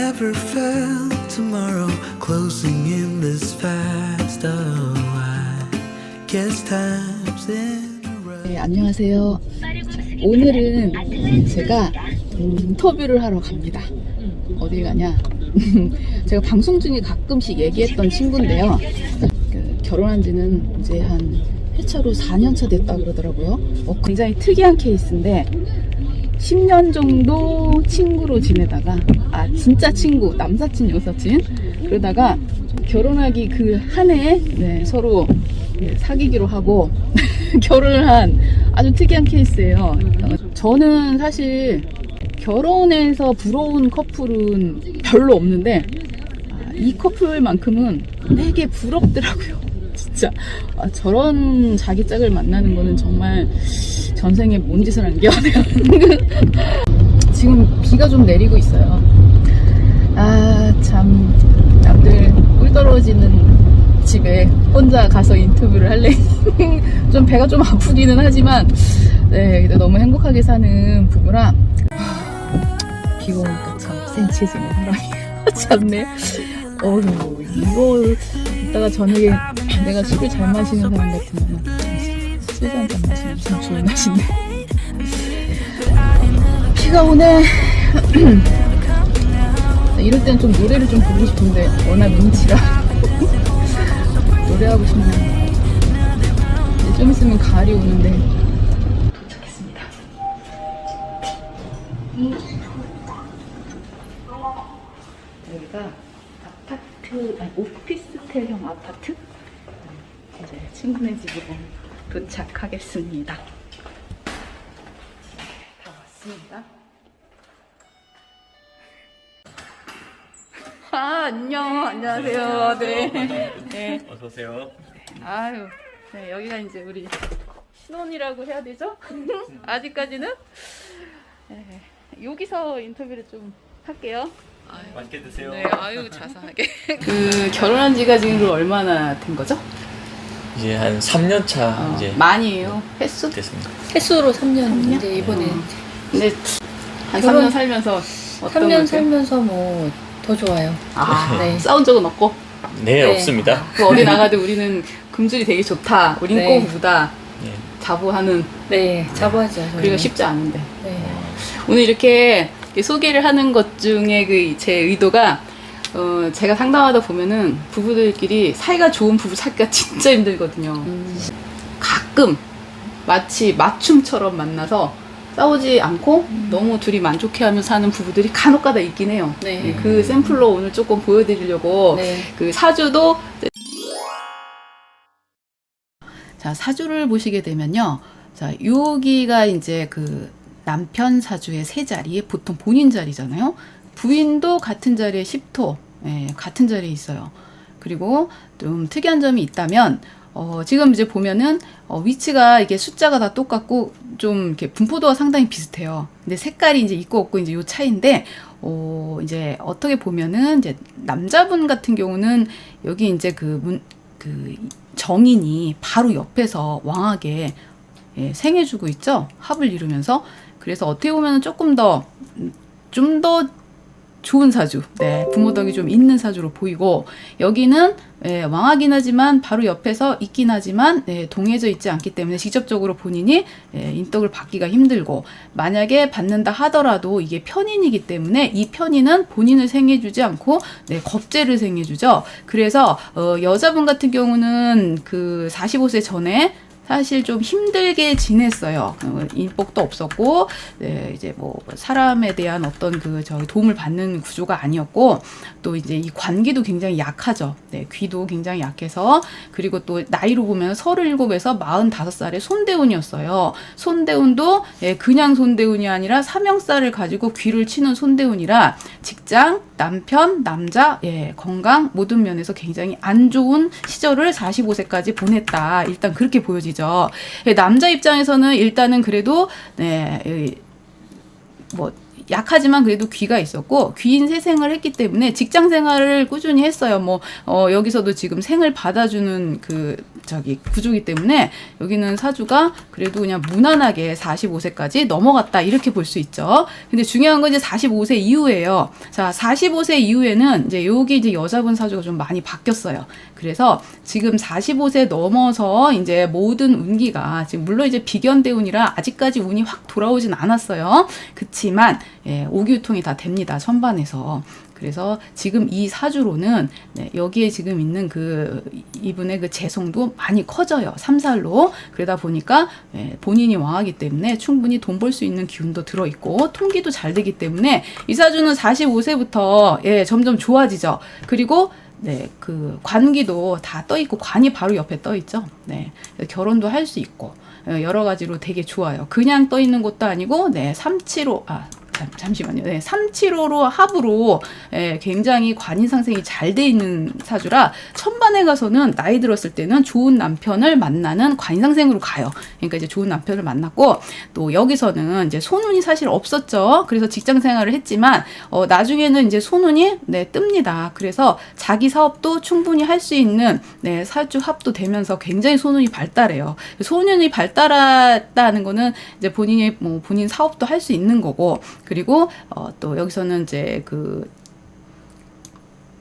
never felt tomorrow closing in this fast. Oh, I guess time's in a rush. 네, 안녕하세요. 오늘은 제가 인터뷰를 하러 갑니다. 어딜 가냐? 제가 방송 중에 가끔씩 얘기했던 친구인데요. 결혼한 지는 이제 한 회차로 4년차 됐다 그러더라고요. 굉장히 특이한 케이스인데 10년 정도 친구로 지내다가 진짜 친구, 남사친, 여사친 그러다가 결혼하기 그 한 해에 서로 사귀기로 하고 결혼을 한 아주 특이한 케이스예요. 저는 사실 결혼해서 부러운 커플은 별로 없는데 이 커플만큼은 되게 부럽더라고요. 진짜 저런 자기 짝을 만나는 거는 정말 전생에 뭔 짓을 한 게 아니에요. 지금 비가 좀 내리고 있어요. 참 남들 꿀 떨어지는 집에 혼자 가서 인터뷰를 할래. 좀 배가 좀 아프기는 하지만 근데 너무 행복하게 사는 부부라. 비가 오니까 참 센치해지네 사람이. 참네. 이거 이따가 저녁에 내가 술을 잘 마시는 사람 같으면 소주 한잔 마시면 참 좋은 맛인데. 비가 오네. 이럴 땐 좀 노래를 좀 부르고 싶은데 워낙 눈치라 노래하고 싶네. 좀 있으면 가을이 오는데. 도착했습니다. 여기가 오피스텔형 아파트? 이제 친구네 집으로 도착하겠습니다. 다 왔습니다. 안녕하세요. 네. 어서오세요. 네, 여기가 이제 우리 신혼이라고 해야 되죠? 아직까지는? 네, 여기서 인터뷰를 좀 할게요. 맛있게 드세요. 네, 자상하게. 결혼한 지가 지금 얼마나 된 거죠? 이제 한 3년 차 이제 많이에요. 횟수? 됐습니다. 횟수로 3년 이제 이번에 근데 한 3년 살면서 어떤 3년 살면서 뭐 더 좋아요. 네. 싸운 적은 없고? 네, 없습니다. 어디 나가도 우리는 금줄이 되게 좋다. 우린 네. 꼭 부다. 네. 자부하는. 네, 자부하죠. 저희는. 그리고 쉽지 않은데. 네. 오늘 이렇게 소개를 하는 것 중에 제 의도가 제가 상담하다 보면은 부부들끼리 사이가 좋은 부부 찾기가 진짜 힘들거든요. 가끔 마치 맞춤처럼 만나서 싸우지 않고 너무 둘이 만족해하면서 사는 부부들이 간혹가다 있긴 해요. 네. 그 샘플로 오늘 조금 보여드리려고 네. 그 사주도. 자, 사주를 보시게 되면요. 자, 여기가 이제 그 남편 사주의 세 자리, 보통 본인 자리잖아요. 부인도 같은 자리에 10토, 같은 자리에 있어요. 그리고 좀 특이한 점이 있다면, 지금 이제 보면은, 위치가 이게 숫자가 다 똑같고, 좀 이렇게 분포도가 상당히 비슷해요. 근데 색깔이 이제 있고 없고 이제 요 차이인데, 이제 어떻게 보면은, 이제 남자분 같은 경우는 여기 이제 그 정인이 바로 옆에서 왕하게 생해주고 있죠. 합을 이루면서. 그래서 어떻게 보면 조금 더, 좀 더 좋은 사주, 부모 덕이 좀 있는 사주로 보이고, 여기는 왕하긴 하지만 바로 옆에서 있긴 하지만 동해져 있지 않기 때문에 직접적으로 본인이 인덕을 받기가 힘들고, 만약에 받는다 하더라도 이게 편인이기 때문에 이 편인은 본인을 생해주지 않고 겁재를 생해주죠. 그래서 여자분 같은 경우는 그 45세 전에 사실 좀 힘들게 지냈어요. 인복도 없었고, 이제 뭐 사람에 대한 어떤 도움을 받는 구조가 아니었고, 또 이제 이 관기도 굉장히 약하죠. 귀도 굉장히 약해서, 그리고 또 나이로 보면 37에서 45살의 손대운이었어요. 손대운도 그냥 손대운이 아니라 사명살을 가지고 귀를 치는 손대운이라 직장, 남편, 남자, 건강 모든 면에서 굉장히 안 좋은 시절을 45세까지 보냈다. 일단 그렇게 보여지죠. 남자 입장에서는 일단은 그래도 뭐 약하지만 그래도 귀가 있었고 귀인 세생을 했기 때문에 직장 생활을 꾸준히 했어요. 여기서도 지금 생을 받아주는 그 구조이기 때문에 여기는 사주가 그래도 그냥 무난하게 45세까지 넘어갔다 이렇게 볼 수 있죠. 근데 중요한 건 이제 45세 이후예요. 자, 45세 이후에는 이제 여기 이제 여자분 사주가 좀 많이 바뀌었어요. 그래서 지금 45세 넘어서 이제 모든 운기가 지금 물론 이제 비견대운이라 아직까지 운이 확 돌아오진 않았어요. 그치만 예, 오기유통이 다 됩니다. 천반에서. 그래서 지금 이 사주로는 네, 여기에 지금 있는 이분의 그 재성도 많이 커져요. 3살로. 그러다 보니까 예, 본인이 왕하기 때문에 충분히 돈 벌 수 있는 기운도 들어있고 통기도 잘 되기 때문에 이 사주는 45세부터 예, 점점 좋아지죠. 그리고 네, 그 관기도 다 떠 있고 관이 바로 옆에 떠 있죠. 네, 결혼도 할 수 있고 여러 가지로 되게 좋아요. 그냥 떠 있는 것도 아니고 네, 375 잠시만요. 네, 375로 합으로 예, 굉장히 관인 상생이 잘 돼 있는 사주라 천반에 가서는 나이 들었을 때는 좋은 남편을 만나는 관인 상생으로 가요. 그러니까 이제 좋은 남편을 만났고 또 여기서는 이제 손운이 사실 없었죠. 그래서 직장 생활을 했지만 나중에는 이제 손운이 네, 뜹니다. 그래서 자기 사업도 충분히 할 수 있는 네, 사주 합도 되면서 굉장히 손운이 발달해요. 손운이 발달했다는 거는 이제 본인이 뭐 본인 사업도 할 수 있는 거고 그리고 또 여기서는 이제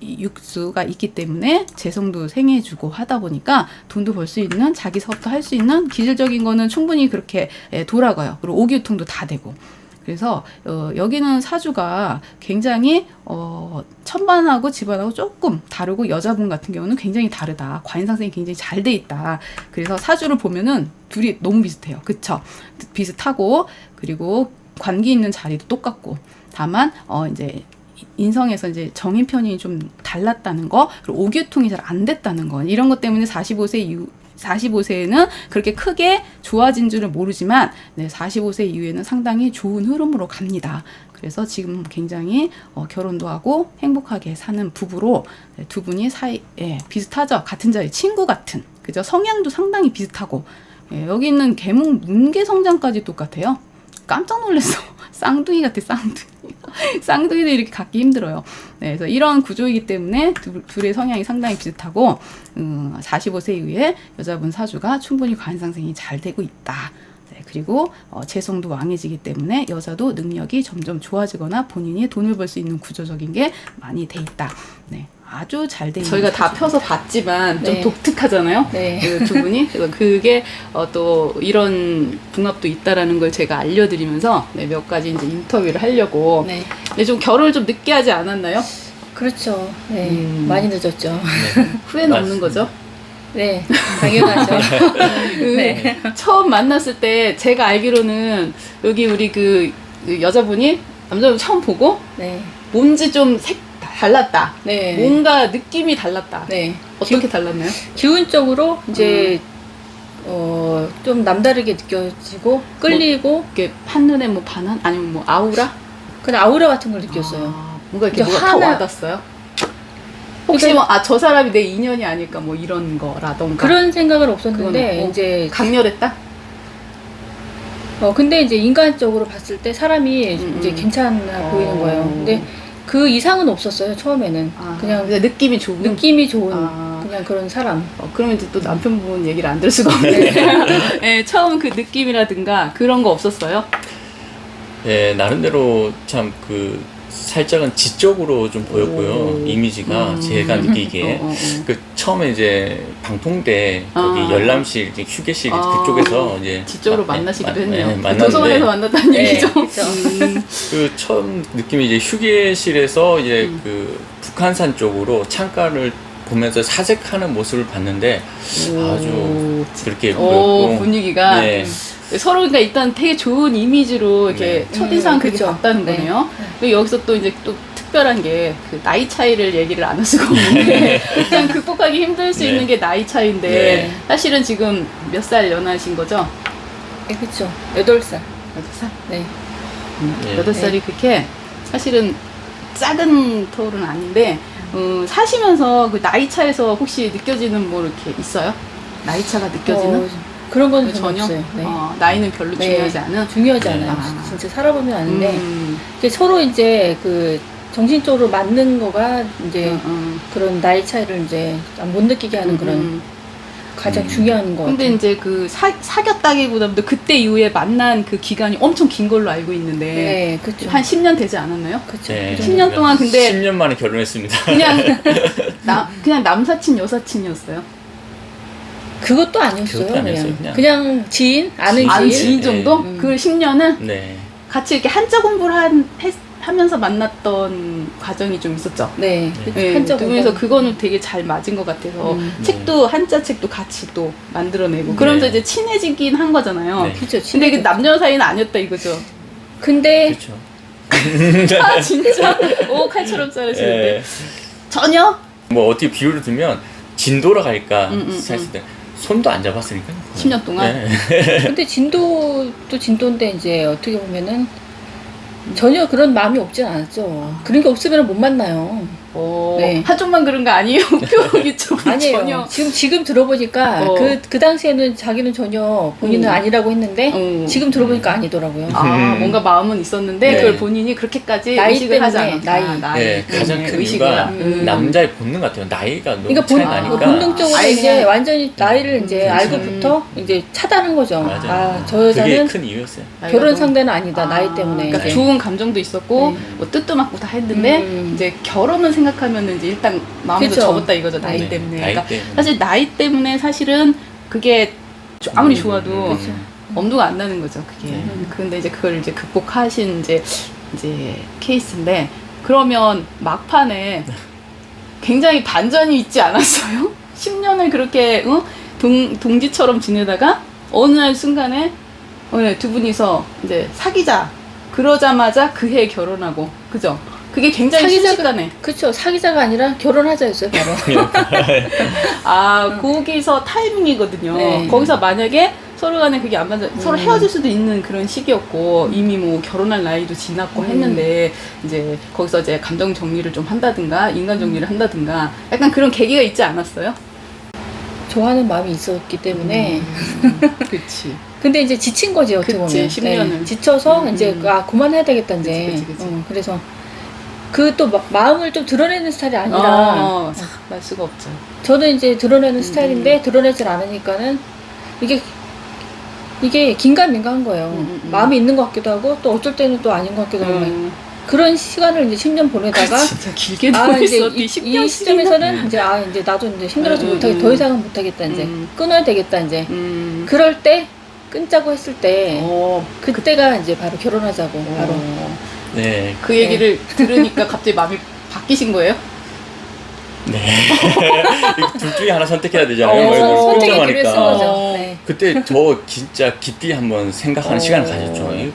이 육수가 있기 때문에 재성도 생해주고 하다 보니까 돈도 벌 수 있는 자기 사업도 할 수 있는 기질적인 거는 충분히 그렇게 돌아가요. 그리고 오기유통도 다 되고. 그래서 여기는 사주가 굉장히 천반하고 집안하고 조금 다르고 여자분 같은 경우는 굉장히 다르다. 관인상생이 굉장히 잘 돼 있다. 그래서 사주를 보면은 둘이 너무 비슷해요. 그쵸? 비슷하고 그리고 관계 있는 자리도 똑같고 다만 이제 인성에서 이제 정인 편이 좀 달랐다는 거 그리고 오기유통이 잘 안 됐다는 거 이런 것 때문에 45세에는 그렇게 크게 좋아진 줄은 모르지만 네, 45세 이후에는 상당히 좋은 흐름으로 갑니다. 그래서 지금 굉장히 결혼도 하고 행복하게 사는 부부로 네, 두 분이 비슷하죠. 같은 자리 친구 같은 그죠? 성향도 상당히 비슷하고 예, 여기 있는 계몽 문계 성장까지 똑같아요. 깜짝 놀랐어. 쌍둥이 같아, 쌍둥이. 쌍둥이도 이렇게 갖기 힘들어요. 네, 그래서 이런 구조이기 때문에 둘의 성향이 상당히 비슷하고 45세 이후에 여자분 사주가 충분히 관상생이 잘 되고 있다. 네, 그리고 재성도 왕해지기 때문에 여자도 능력이 점점 좋아지거나 본인이 돈을 벌 수 있는 구조적인 게 많이 돼 있다. 네. 아주 잘 돼 있는 저희가 다 펴서 봤지만 좀 네. 독특하잖아요. 네. 그 두 분이 그게 또 이런 궁합도 있다라는 걸 제가 알려드리면서 네, 몇 가지 이제 인터뷰를 하려고. 네. 근데 좀 결혼을 좀 늦게 하지 않았나요? 그렇죠. 네. 많이 늦었죠. 후회는 없는 거죠? 네. 당연하죠. 네. 처음 만났을 때 제가 알기로는 여기 우리 그 여자분이 남자분 처음 보고 네. 뭔지 좀 달랐다. 네. 뭔가 느낌이 달랐다. 네. 어떻게 달랐나요? 기운적으로 이제 좀 남다르게 느껴지고 끌리고 이렇게 한눈에 뭐 반한 아니면 뭐 아우라? 그냥 아우라 같은 걸 느꼈어요. 뭔가 이렇게 이제 뭐가 다 하나- 와닿았어요? 혹시 뭐 저 사람이 내 인연이 아닐까 뭐 이런 거라던가 그런 생각은 그건 없었는데 없고. 이제 강렬했다? 근데 이제 인간적으로 봤을 때 사람이 음. 이제 괜찮아 보이는 거예요. 근데 그 이상은 없었어요. 처음에는 그냥 느낌이 좋은 느낌이 좋은 아. 그냥 그런 사람. 그러면 이제 또 남편분 얘기를 안 들을 수가 없네. 네, 처음 그 느낌이라든가 그런 거 없었어요? 예, 나름대로 참 살짝은 지적으로 좀 보였고요. 오. 이미지가 제가 느끼기에 그 처음에 이제 방통대 거기 열람실 이제 휴게실 그쪽에서 이제 지적으로 만나시기도 했네요. 만났는데 도서관에서 만났다는 네, 얘기죠. 그렇죠. 그 처음 느낌이 이제 휴게실에서 이제 그 북한산 쪽으로 창가를 보면서 사색하는 모습을 봤는데 아주 그렇게 보였고 분위기가 네. 서로 그러니까 일단 되게 좋은 이미지로 이렇게 네. 첫인상 그렇게 그쵸. 봤다는 네. 거네요. 그리고 여기서 또 이제 또 특별한 게 그 나이 차이를 얘기를 안 할 수가 없는데 일단 극복하기 힘들 수 네. 있는 게 나이 차이인데 네. 사실은 지금 몇 살 연하신 거죠? 네, 그렇죠. 8살. 8살? 네. 네. 8살이 그렇게 사실은 작은 터울은 아닌데 사시면서 그 나이 차에서 혹시 느껴지는 뭐 이렇게 있어요? 나이 차가 느껴지는? 그런 건 전혀 없어요. 네. 나이는 별로 네. 중요하지 않은? 중요하지 않아요. 아. 진짜 살아보면 아는데 음. 이제 서로 이제 그 정신적으로 맞는 거가 이제 그런 나이 차이를 이제 못 느끼게 하는 그런 가장 중요한 거 근데 같아요. 이제 그 사귀었다기보다도 그때 이후에 만난 그 기간이 엄청 긴 걸로 알고 있는데 네, 그렇죠. 한 10년 되지 않았나요? 그렇죠. 네, 10년 동안 근데 10년 만에 결혼했습니다. 그냥 남사친 여사친이었어요. 그것도 아니었어요. 그것도 아니었어요, 그냥 지인, 아는 아는 지인. 지인 정도? 네. 그 10년은 네. 같이 이렇게 한자 공부를 하면서 만났던 과정이 좀 있었죠. 네, 네, 한자 두 분이서 공부. 그거는 되게 잘 맞은 것 같아서 음. 책도 한자 책도 같이 또 만들어내고 그러면서 이제 친해지긴 한 거잖아요. 네. 그렇죠. 근데 그 친해졌죠. 남녀 사이는 아니었다 이거죠. 근데 그렇죠. 아 진짜? 오 칼처럼 자르시는데 예. 전혀? 뭐 어떻게 비유를 들면 진도라 갈까 했을 음. 때 손도 안 잡았으니까. 10년 동안? 네. 근데 진도도 진도인데 이제 어떻게 보면은 전혀 그런 마음이 없진 않았죠. 그런 게 없으면 못 만나요. 오, 네. 한쪽만 그런 거 아니에요? 표현이 조금 아니에요. 전혀. 지금 들어보니까 어. 그 당시에는 자기는 전혀 본인은 아니라고 했는데 지금 들어보니까 아니더라고요. 아 뭔가 마음은 있었는데 네. 그걸 본인이 그렇게까지 나이 의식을 하지 때문에, 않았다. 나이. 네, 가장 큰 의식을 이유가 한- 남자의 본능 같아요. 나이가 너무 그러니까 차이 나니까. 본능적으로 아예 이제 그냥- 완전히 나이를 이제 그렇죠. 알고부터 이제 차단한 거죠. 맞아요. 아, 저 그게 여자는 큰 이유였어요. 나이가 결혼 너무- 상대는 아니다. 나이 때문에. 그러니까 네. 좋은 감정도 있었고 네. 뭐 뜻도 맞고 다 했는데 이제 결혼을 생각하면 이제 일단 마음에서 그쵸. 접었다 이거죠. 나이 네, 때문에. 나이 그러니까 때문에. 사실 나이 때문에 사실은 그게 아무리 좋아도 그쵸. 엄두가 안 나는 거죠. 그게. 근데 이제 그걸 이제 극복하신 이제 케이스인데 그러면 막판에 굉장히 반전이 있지 않았어요? 10년을 그렇게 동지처럼 지내다가 어느 날 순간에 두 분이서 이제 사귀자 그러자마자 그해 결혼하고 그죠? 그게 굉장히 순식간에 그렇죠. 사귀자가 아니라 결혼하자였어요, 바로. 거기서 타이밍이거든요. 네. 거기서 만약에 서로 간에 그게 안 맞아 서로 헤어질 수도 있는 그런 시기였고 이미 뭐 결혼할 나이도 지났고 했는데 이제 거기서 이제 감정 정리를 좀 한다든가 인간 정리를 한다든가 약간 그런 계기가 있지 않았어요? 좋아하는 마음이 있었기 때문에. 그렇지. 근데 이제 지친 거지, 어떻게 그치, 보면. 10년을. 네. 지쳐서 이제 그만해야 되겠다, 이제. 그치. 그래서 그 또 마음을 좀 드러내는 스타일이 아니라 말 수가 없죠. 저도 이제 드러내는 스타일인데 드러내질 않으니까는 이게 긴가민가한 거예요. 마음이 있는 것 같기도 하고 또 어쩔 때는 또 아닌 것 같기도 하고 그런 시간을 이제 10년 보내다가 진짜 길게 이제 있어. 이 시점에서는 이제 이제 나도 이제 힘들어서 못하겠다. 더 이상은 못하겠다 이제 끊어야 되겠다 이제 그럴 때 끊자고 했을 때 그때가 이제 바로 결혼하자고 바로 네. 그 얘기를 들으니까 갑자기 마음이 바뀌신 거예요? 네. 둘 중에 하나 선택해야 되잖아요. 선택의 걱정하니까. 길을 쓴 거죠. 네. 그때 저 진짜 깊이 한번 생각하는 시간을 가졌죠. 이게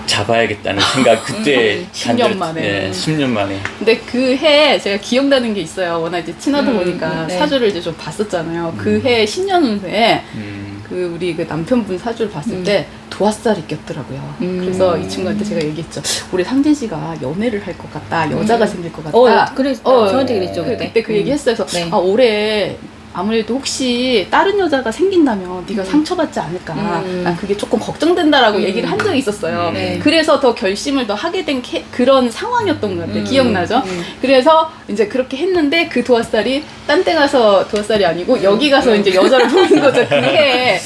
잡아야겠다는 생각 그때 10년 만에. 네, 10년 만에. 근데 그 해 제가 기억나는 게 있어요. 워낙 이제 친하다 보니까 네. 사주를 이제 좀 봤었잖아요. 그 해 10년 운세에 음. 그 우리 그 남편분 사주를 봤을 때 도화살이 꼈더라고요. 그래서 이 친구한테 제가 얘기했죠. 우리 상진 씨가 연애를 할 것 같다. 여자가 생길 것 같다. 그래 저한테 그랬죠 그때. 그때 그 얘기 했어요. 그래서 네. 올해 아무래도 혹시 다른 여자가 생긴다면 네가 상처받지 않을까. 난 그게 조금 걱정된다라고 얘기를 한 적이 있었어요. 네. 그래서 더 결심을 더 하게 된 그런 상황이었던 것 같아요. 기억나죠? 그래서 이제 그렇게 했는데 그 도화살이 딴 데 가서 도화살이 아니고 여기 가서 이제 여자를 보는 거죠. 그게.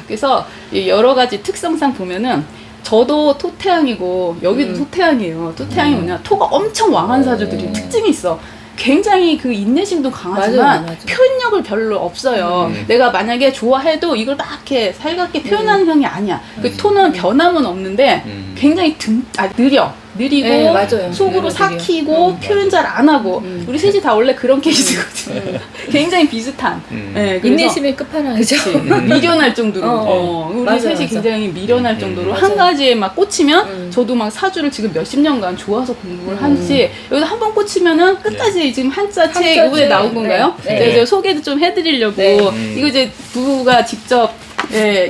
그래서 여러 가지 특성상 보면은 저도 토태양이고 여기도 토태양이에요. 토태양이 뭐냐? 토가 엄청 왕한 사주들이 특징이 있어. 굉장히 그 인내심도 강하지만 맞아요. 표현력을 별로 없어요. 내가 만약에 좋아해도 이걸 막 이렇게 살갑게 표현하는 형이 아니야. 그 토는 변함은 없는데 굉장히 느리고 네, 맞아요. 속으로 느려. 삭히고 표현 잘 안 하고 우리 셋이 다 원래 그런 케이스거든요. 굉장히 비슷한. 네, 그래서 인내심의 끝판왕이죠. 그치. 미련할 정도로 우리 맞아, 셋이 맞아. 굉장히 미련할 정도로 맞아. 한 가지에 막 꽂히면 저도 막 사주를 지금 몇십 년간 좋아서 공부를 한지 여기서 한 번 꽂히면은 끝까지 지금 한자 책 한자지. 이번에 나온 건가요? 네. 제가 이제 소개도 좀 해드리려고 네. 이거 이제 부부가 직접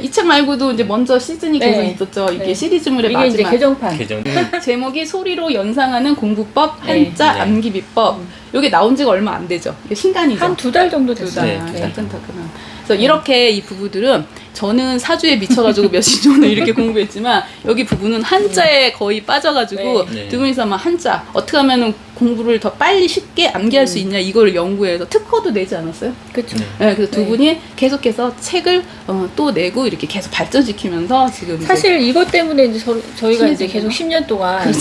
이 책 말고도 이제 먼저 시즌이 계속 네. 있었죠. 이게 네. 시리즈물의 이게 이제 마지막 개정판. 계정. 제목이 소리로 연상하는 공부법 네. 한자 네. 암기비법. 이게 나온 지가 얼마 안 되죠. 이게 신간이죠. 한 2달 정도 두 됐어요. 달. 네. 따끈따끈한. 그래서 이렇게 이 부부들은 저는 사주에 미쳐가지고 몇십 년을 이렇게 공부했지만 여기 부부는 한자에 거의 빠져가지고 네. 두 분이서 막 한자 어떻게 하면 공부를 더 빨리 쉽게 암기할 수 있냐 이거를 연구해서 특허도 내지 않았어요? 그렇죠. 네, 그래서 두 네. 분이 계속해서 책을 또 내고 이렇게 계속 발전시키면서 지금 사실 이것 때문에 이제 저희가 이제 친해지는 계속 거? 10년 동안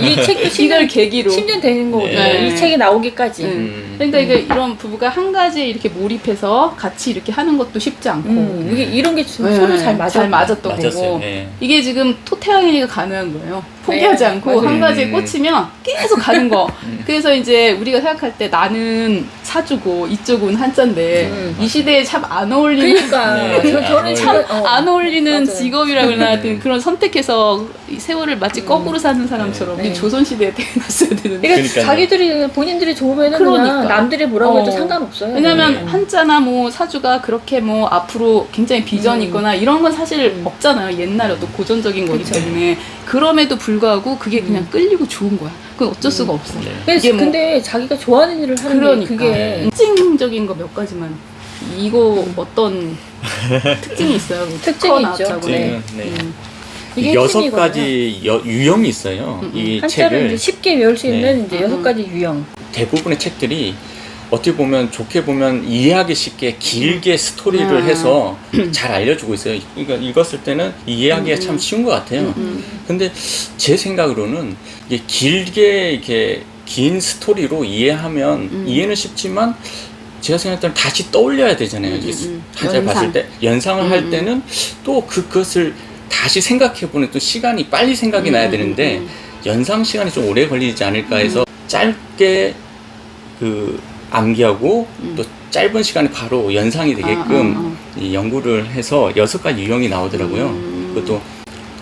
이 책도 이걸 계기로 10년 되는 거거든요. 네. 이 책이 나오기까지. 그러니까 이게 이런 부부가 한 가지에 이렇게 몰입해서 같이 이렇게 하는 것도 쉽지 않고 이게 이런 게 네, 서로 잘 맞았던 맞았어요. 거고 네. 이게 지금 토태왕이니가 가능한 거예요. 포기하지 네, 않고 맞아요. 한 가지에 꽂히면 계속 가는 거. 그래서 이제 우리가 생각할 때 나는 사주고 이쪽은 한자인데 이 시대에 참 안 어울리는 그러니까 네. 저는 참 지금, 안 어울리는 맞아요. 직업이라고 그러나 하여튼 그런 선택해서 이 세월을 마치 거꾸로 사는 사람처럼 네. 우리 조선시대에 태어났어야 되는데 그러니까 그러니까요. 자기들이 본인들이 좋으면은 그러니까. 그냥 남들이 뭐라고 해도 어. 상관없어요. 왜냐면 네. 한자나 뭐 사주가 그렇게 뭐 앞으로 굉장히 비전이 있거나 이런 건 사실 없잖아요. 옛날에 어떤 고전적인 거기 그쵸. 때문에 그럼에도 불구하고 그게 그냥 끌리고 좋은 거야. 그건 어쩔 수가 없어. 네. 그래서 이게 뭐- 근데 자기가 좋아하는 일을 하는 그러니까 게 그게 특징적인 거 몇 가지만 이거 어떤 특징이 있어요? 뭐 특징이 특허 있죠. 나왔다고. 네. 네. 이게 여섯 핵심이거든요. 가지 유형이 있어요. 이 한자를 책을 이제 쉽게 외울 수 있는 네. 이제 6가지 유형. 대부분의 책들이 어떻게 보면 좋게 보면 이해하기 쉽게 길게 스토리를 해서 잘 알려주고 있어요. 그러니까 읽었을 때는 이해하기가 참 쉬운 것 같아요. 근데 제 생각으로는 이게 길게 이렇게 긴 스토리로 이해하면 이해는 쉽지만 제가 생각할 때는 다시 떠올려야 되잖아요. 이게 한자를 연상. 봤을 때 연상을 할 때는 또 그것을 다시 생각해보는 또 시간이 빨리 생각이 나야 되는데 연상 시간이 좀 오래 걸리지 않을까 해서 짧게 그 암기하고 또 짧은 시간에 바로 연상이 되게끔 이 연구를 해서 6가지 유형이 나오더라고요. 그것도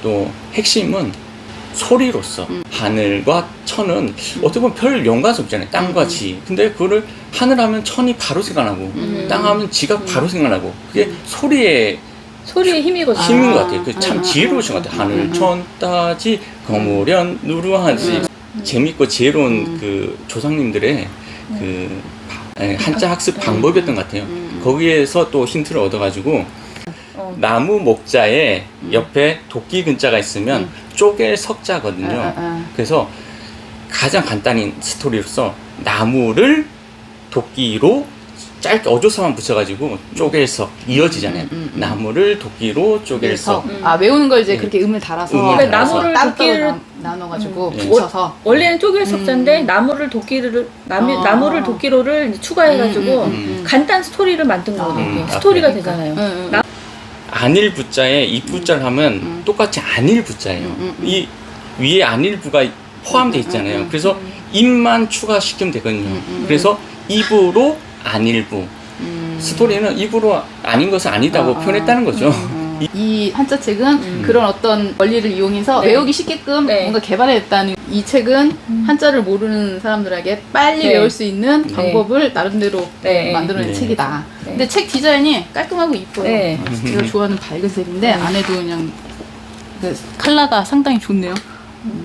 또 핵심은 소리로서 하늘과 천은 어떻게 보면 별 연관이 없잖아요. 땅과 지. 근데 그거를 하늘 하면 천이 바로 생각나고 땅 하면 지가 바로 생각나고 그게 소리의 소리의 힘이거든요. 힘인 것 같아요. 그 참 지혜로우신 것 같아요. 하늘, 천, 따지, 거무련, 누르하지. 재밌고 지혜로운 그 조상님들의 그 한자 학습 방법이었던 것 같아요. 거기에서 또 힌트를 얻어가지고 나무 목자에 옆에 도끼 근자가 있으면 쪼갤 석자거든요. 그래서 가장 간단한 스토리로서 나무를 도끼로 짧게 어조사만 붙여가지고 쪼갤석 이어지잖아요. 나무를 도끼로 쪼갤석. 외우는 걸 이제 네. 그렇게 음을 달아서 음을 달아서. 나무를 도끼를 나눠가지고 네. 붙여서 원래는 쪼갤 석자인데 나무를 나무를 도끼로를 이제 추가해가지고 간단 스토리를 만든 거거든요. 아, 스토리가 그러니까. 되잖아요. 안일부자에 이부자를 하면 똑같이 안일부자예요. 이 위에 안일부가 포함되어 있잖아요. 그래서 입만 추가시키면 되거든요. 그래서 입으로 안일부. 스토리는 입으로 아닌 것은 아니다고 표현했다는 거죠. 이 한자 책은 그런 어떤 원리를 이용해서 네. 외우기 쉽게끔 네. 뭔가 개발했다는 이 책은 한자를 모르는 사람들에게 빨리 네. 외울 수 있는 네. 방법을 나름대로 네. 만들어낸 네. 책이다. 네. 근데 책 디자인이 깔끔하고 이뻐요. 네. 제가 좋아하는 밝은 색인데 안에도 그냥 그 컬러가 상당히 좋네요.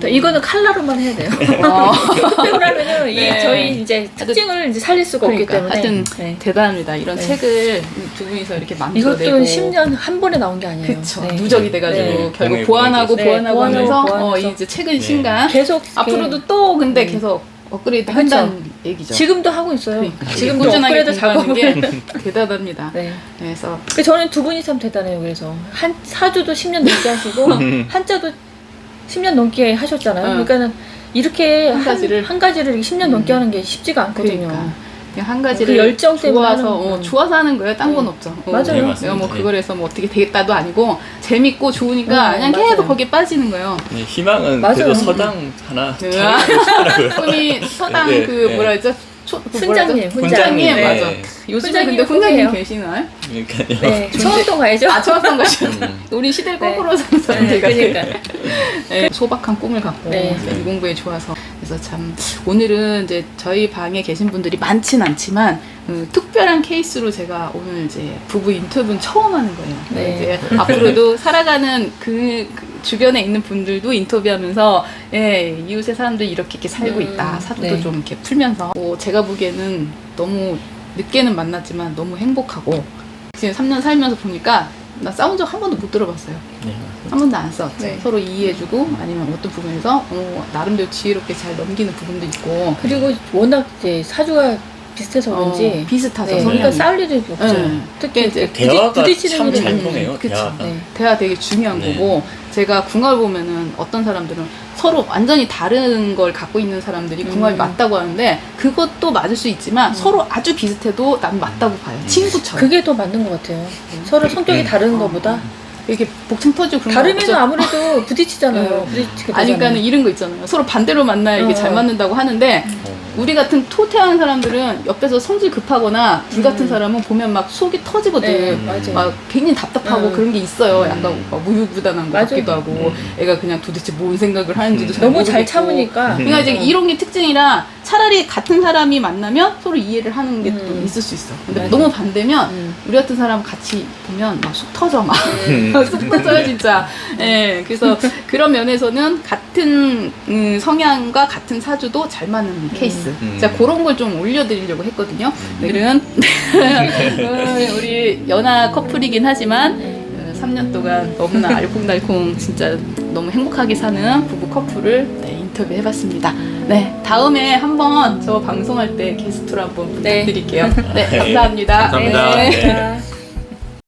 이거는 칼라로만 해야 돼요. 흑백으로 하면은 네. 저희 이제 특징을 이제 살릴 수가 없기 때문에. 하여튼 네. 대단합니다. 이런 네. 책을 두 분이서 이렇게 만들어내고 이것도 10년 한 번에 나온 게 아니에요. 그쵸. 네. 누적이 돼가지고 네. 결국 공에 보완하고 네, 보완하고 보완하고 하면서 보완해서. 이제 최근 네. 신간 계속 앞으로도 또 근데 계속 업그레이드 그쵸. 한다는 얘기죠. 지금도 하고 있어요. 그러니까. 지금도 꾸준하게 업그레이드 공부하는 작업을. 게 대단합니다. 네. 그래서 그 저는 두 분이 참 대단해요. 그래서 사주도 10년 넘게 하시고 한자도 10년 넘게 하셨잖아요. 그러니까는 이렇게 한 가지를. 한 가지를 이렇게 10년 넘게 하는 게 쉽지가 않거든요. 그러니까 그냥 한 가지를 그 열정 때문에 좋아서 하는 좋아서 하는 거예요. 딴 건 없죠. 맞아요. 네, 맞습니다. 내가 뭐 네. 그걸 해서 뭐 어떻게 되겠다도 아니고 재밌고 좋으니까 그냥 맞아요. 계속 거기에 빠지는 거예요. 네, 희망은 맞아요. 그래도 서당 하나 네. 차리더라고요. 손이 서당 네, 그 네. 뭐라 했죠? 훈장님, 훈장님 네. 맞아. 요즘에 훈장님 근데 훈장님 포기해요. 계시나요? 그러니까요. 네. 처음동 가야죠. 처음던 거죠. 음. 우리 시대를 네. 거꾸로 사는 네, 사람들 그러니까. 네, 소박한 꿈을 갖고 네. 이 공부에 좋아서 그래서 참 오늘은 이제 저희 방에 계신 분들이 많진 않지만 특별한 케이스로 제가 오늘 이제 부부 인터뷰는 처음 하는 거예요. 네. 이제 앞으로도 살아가는 그 주변에 있는 분들도 인터뷰하면서 이웃의 사람들이 이렇게 살고 있다. 사주도 네. 좀 이렇게 풀면서 제가 보기에는 너무 늦게는 만났지만 너무 행복하고 지금 3년 살면서 보니까 나 싸운 적 한 번도 못 들어봤어요. 네. 한 번도 안 싸웠죠. 네. 서로 이해해주고 아니면 어떤 부분에서 나름대로 지혜롭게 잘 넘기는 부분도 있고. 그리고 워낙 이제 사주가 비슷해서 그런지 비슷하죠. 네, 성향이. 그러니까 싸울 일이 없죠. 네. 특히 이제 대화가 부딪히는 참 일은 잘 통해요. 그쵸. 대화가. 네. 대화 되게 중요한 네. 거고 제가 궁합을 보면은 어떤 사람들은 서로 완전히 다른 걸 갖고 있는 사람들이 궁합이 맞다고 하는데 그것도 맞을 수 있지만 서로 아주 비슷해도 난 맞다고 봐요. 친구처럼. 그게 더 맞는 것 같아요. 서로 성격이 다른 것보다 이렇게 복층 터지고 그런 거 다르면 없죠? 아무래도 부딪히잖아요. 부딪히게 아니, 그러니까는 되잖아요. 이런 거 있잖아요. 서로 반대로 만나야 이게 잘 맞는다고 하는데 우리 같은 토태한 사람들은 옆에서 성질 급하거나 불 같은 사람은 보면 막 속이 터지거든. 네, 맞아요. 막 괜히 답답하고 그런 게 있어요. 약간 막 우유부단한 거 맞아요. 같기도 하고 애가 그냥 도대체 뭔 생각을 하는지도 잘 너무 잘 모르겠고. 참으니까. 그러니까 이제 이런 게 특징이라 차라리 같은 사람이 만나면 서로 이해를 하는 게 또 있을 수 있어. 근데 맞아요. 너무 반대면 우리 같은 사람 같이 보면 막 속 터져 막. 속 터져요 진짜. 예, 그래서 그런 면에서는 같은 성향과 같은 사주도 잘 맞는 케이스. 제가 그런 걸 좀 올려드리려고 했거든요. 오늘은 우리 연하 커플이긴 하지만 3년 동안 너무나 알콩달콩 진짜 너무 행복하게 사는 부부 커플을 인터뷰 해봤습니다. 네, 다음에 한번 저 방송할 때 게스트로 한번 부탁드릴게요. 네, 감사합니다. 감사합니다. 네. 네.